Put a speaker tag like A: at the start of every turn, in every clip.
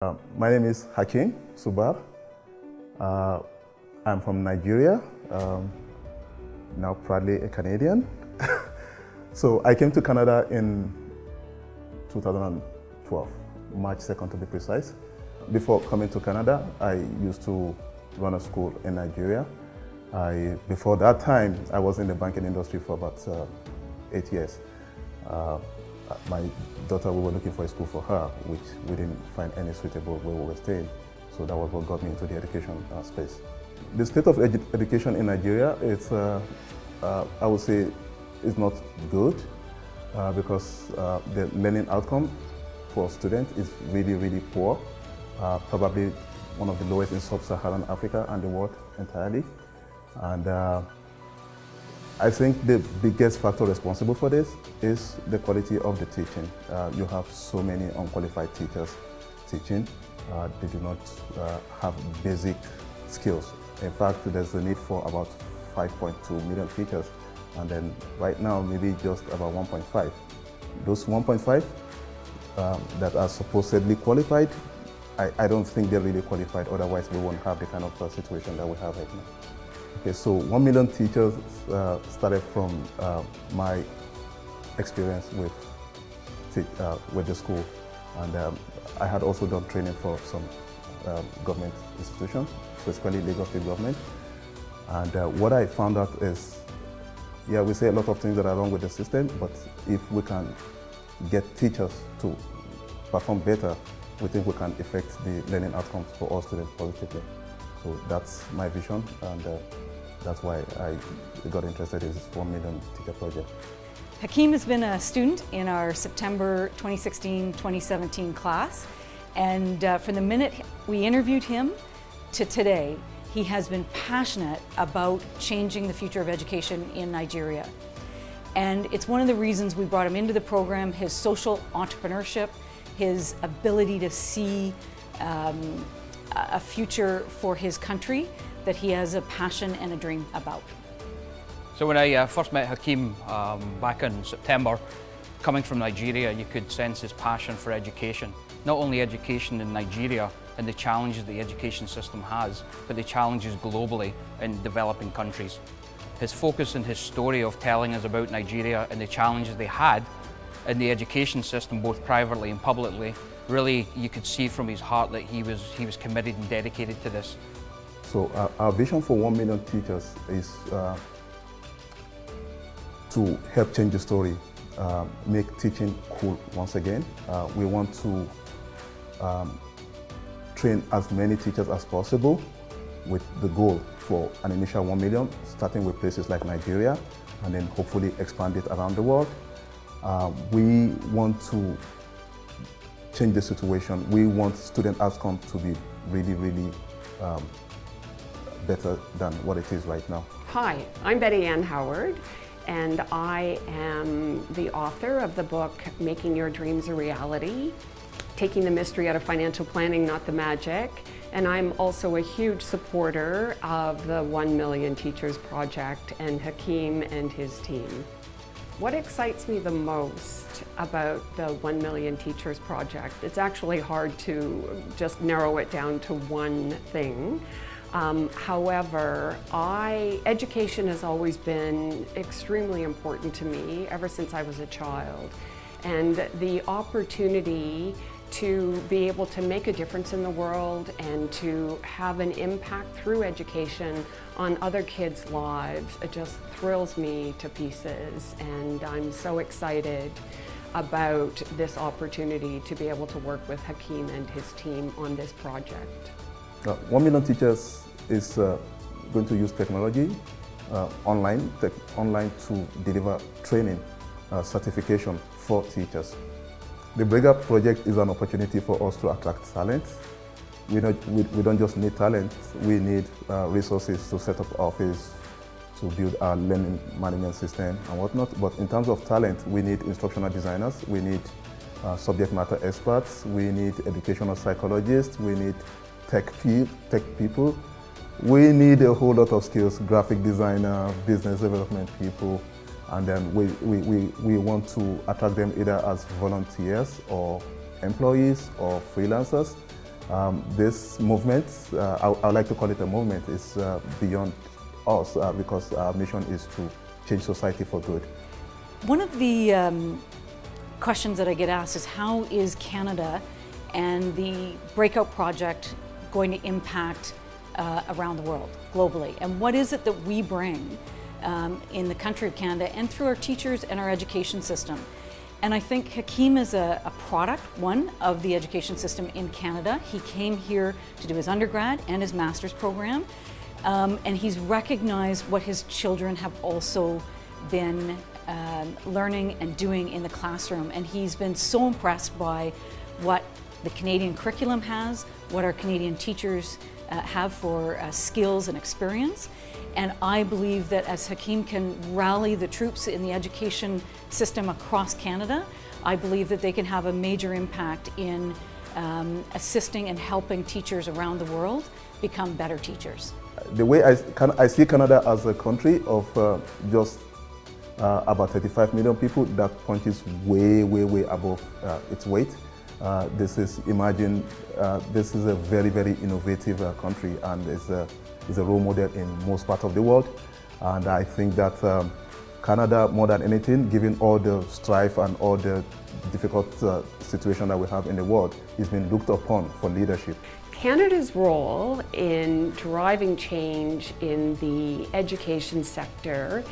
A: My name is Hakeem Subar. I'm from Nigeria, now proudly a Canadian. So I came to Canada in 2012, March 2nd to be precise. Before coming to Canada, I used to run a school in Nigeria. Before that time, I was in the banking industry for about 8 years. My daughter, we were looking for a school for her, which we didn't find any suitable where we were staying. So that was what got me into the education space. The state of education in Nigeria, I would say, is not good because the learning outcome for students is really, really poor. Probably one of the lowest in sub-Saharan Africa and the world entirely. And I think the biggest factor responsible for this is the quality of the teaching. You have so many unqualified teachers teaching. They do not have basic skills. In fact, there's a need for about 5.2 million teachers, and then right now maybe just about 1.5. Those 1.5 that are supposedly qualified, I don't think they're really qualified, otherwise we won't have the kind of situation that we have right now. Okay, so 1 million teachers started from my experience with the school, and I had also done training for some government institutions, specifically Lagos State government. And what I found out is, yeah, we say a lot of things that are wrong with the system, but if we can get teachers to perform better, we think we can affect the learning outcomes for all students positively. So that's my vision, and that's why I got interested in this 1 million teacher project.
B: Hakeem has been a student in our September 2016-2017 class, and from the minute we interviewed him to today, he has been passionate about changing the future of education in Nigeria. And it's one of the reasons we brought him into the program, his social entrepreneurship, his ability to see a future for his country that he has a passion and a dream about.
C: So when I first met Hakeem back in September, coming from Nigeria, you could sense his passion for education. Not only education in Nigeria and the challenges the education system has, but the challenges globally in developing countries. His focus and his story of telling us about Nigeria and the challenges they had in the education system, both privately and publicly, really you could see from his heart that he was committed and dedicated to this.
A: So our vision for 1 million teachers is to help change the story, make teaching cool once again. We want to train as many teachers as possible with the goal for an initial 1 million, starting with places like Nigeria, and then hopefully expand it around the world. We want to change the situation. We want student outcomes to be really, really better than what it is right now.
D: Hi, I'm Betty Ann Howard, and I am the author of the book Making Your Dreams a Reality, taking the mystery out of financial planning, not the magic. And I'm also a huge supporter of the 1 Million Teachers Project and Hakeem and his team. What excites me the most about the 1 Million Teachers Project, it's actually hard to just narrow it down to one thing. However, education has always been extremely important to me ever since I was a child. And the opportunity to be able to make a difference in the world and to have an impact through education on other kids' lives, it just thrills me to pieces. And I'm so excited about this opportunity to be able to work with Hakeem and his team on this project.
A: 1 million teachers is going to use technology, online to deliver training, certification for teachers. The Breaker project is an opportunity for us to attract talent. We don't just need talent, we need resources to set up office, to build our learning management system and whatnot. But in terms of talent, we need instructional designers, we need subject matter experts, we need educational psychologists, we need tech people. We need a whole lot of skills, graphic designer, business development people, and then we want to attract them either as volunteers or employees or freelancers. This movement, I would like to call it a movement, is beyond us because our mission is to change society for good.
B: One of the questions that I get asked is how is Canada and the Breakout Project going to impact around the world, globally? And what is it that we bring in the country of Canada and through our teachers and our education system? And I think Hakeem is a product, one, of the education system in Canada. He came here to do his undergrad and his master's program, and he's recognized what his children have also been learning and doing in the classroom. And he's been so impressed by what the Canadian curriculum has, what our Canadian teachers have for skills and experience. And I believe that as Hakeem can rally the troops in the education system across Canada, I believe that they can have a major impact in assisting and helping teachers around the world become better teachers.
A: The way I see Canada as a country of just about 35 million people, that punches way, way, way above its weight. This is a very, very innovative country, and is a role model in most parts of the world. And I think that Canada, more than anything, given all the strife and all the difficult situation that we have in the world, is being looked upon for leadership.
D: Canada's role in driving change in the education sector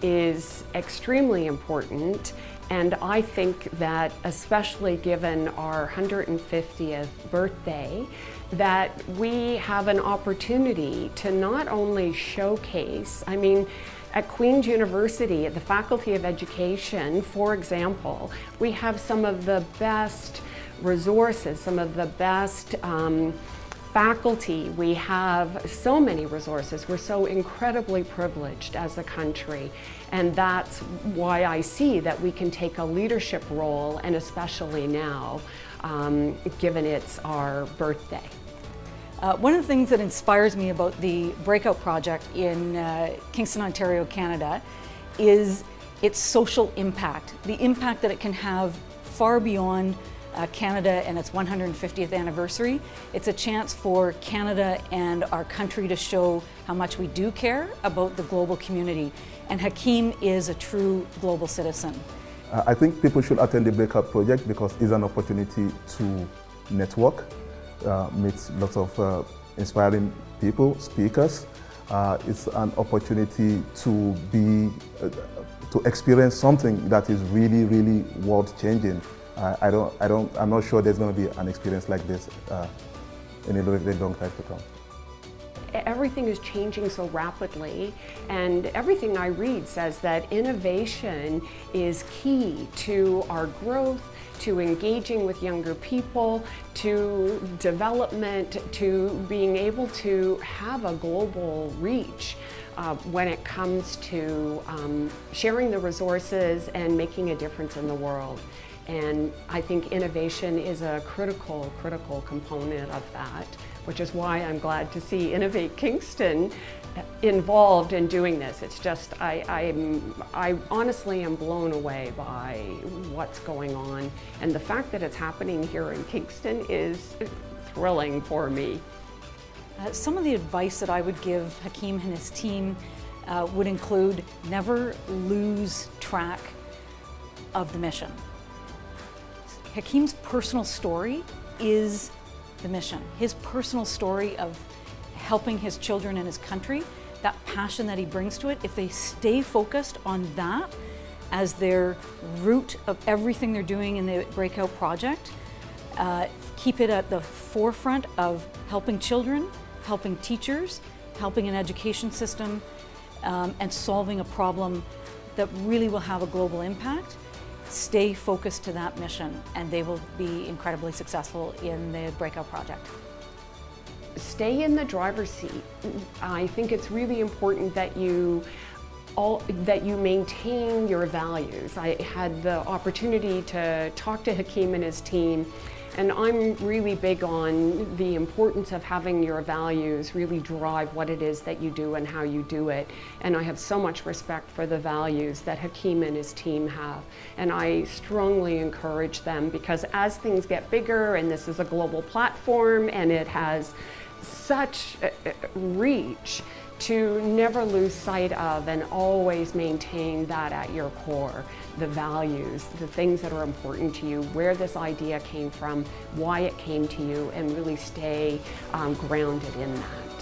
D: is extremely important, and I think that especially given our 150th birthday, that we have an opportunity to not only showcase, at Queen's University, at the Faculty of Education, for example, we have some of the best resources, some of the best faculty. We have so many resources. We're so incredibly privileged as a country, and that's why I see that we can take a leadership role, and especially now, given it's our birthday.
B: One of the things that inspires me about the Breakout Project in Kingston, Ontario, Canada, is its social impact, the impact that it can have far beyond Canada and its 150th anniversary. It's a chance for Canada and our country to show how much we do care about the global community. And Hakeem is a true global citizen.
A: I think people should attend the Breakout Project because it's an opportunity to network, meet lots of inspiring people, speakers. It's an opportunity to experience something that is really, really world-changing. I'm not sure there's going to be an experience like this in a very long time to come.
D: Everything is changing so rapidly, and everything I read says that innovation is key to our growth, to engaging with younger people, to development, to being able to have a global reach when it comes to sharing the resources and making a difference in the world. And I think innovation is a critical component of that, which is why I'm glad to see Innovate Kingston involved in doing this. It's just, I honestly am blown away by what's going on. And the fact that it's happening here in Kingston is thrilling for me.
B: Some of the advice that I would give Hakeem and his team would include never lose track of the mission. Hakeem's personal story is the mission. His personal story of helping his children and his country, that passion that he brings to it, if they stay focused on that as their root of everything they're doing in the Breakout Project, keep it at the forefront of helping children, helping teachers, helping an education system, and solving a problem that really will have a global impact, stay focused to that mission, and they will be incredibly successful in the Breakout Project.
D: Stay in the driver's seat. I think it's really important that you maintain your values. I had the opportunity to talk to Hakeem and his team, And I'm really big on the importance of having your values really drive what it is that you do and how you do it. And I have so much respect for the values that Hakeem and his team have. And I strongly encourage them, because as things get bigger, and this is a global platform and it has such reach, to never lose sight of and always maintain that at your core, the values, the things that are important to you, where this idea came from, why it came to you, and really stay grounded in that.